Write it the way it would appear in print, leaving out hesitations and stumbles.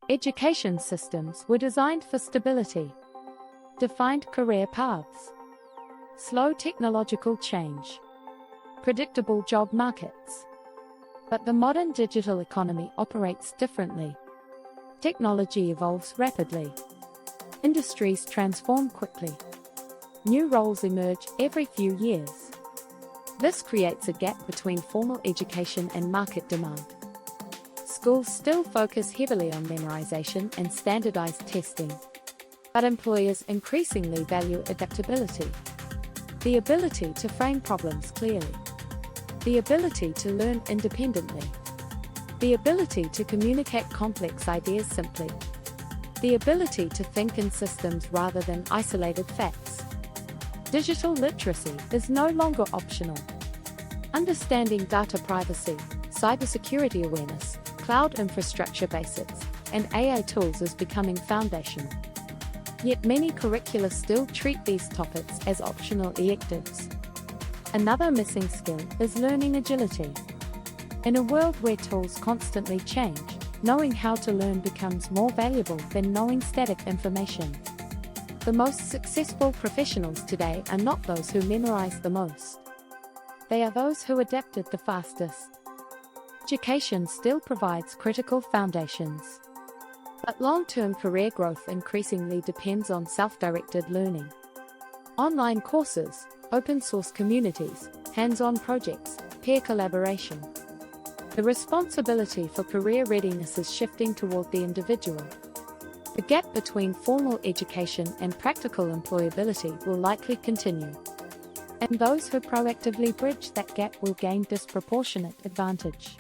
Education systems were designed for stability, defined career paths, slow technological change, predictable job markets. But the modern digital economy operates differently. Technology evolves rapidly. Industries transform quickly. New roles emerge every few years. This creates a gap between formal education and market demand. Schools still focus heavily on memorization and standardized testing, but employers increasingly value adaptability, the ability to frame problems clearly, the ability to learn independently, the ability to communicate complex ideas simply, the ability to think in systems rather than isolated facts. Digital literacy is no longer optional. Understanding data privacy, cybersecurity awareness, cloud infrastructure basics, and AI tools is becoming foundational. Yet many curricula still treat these topics as optional electives. Another missing skill is learning agility. In a world where tools constantly change, knowing how to learn becomes more valuable than knowing static information. The most successful professionals today are not those who memorize the most. They are those who adapted the fastest. Education still provides critical foundations, but long-term career growth increasingly depends on self-directed learning. Online courses, open-source communities, hands-on projects, peer collaboration. The responsibility for career readiness is shifting toward the individual. The gap between formal education and practical employability will likely continue, and those who proactively bridge that gap will gain disproportionate advantage.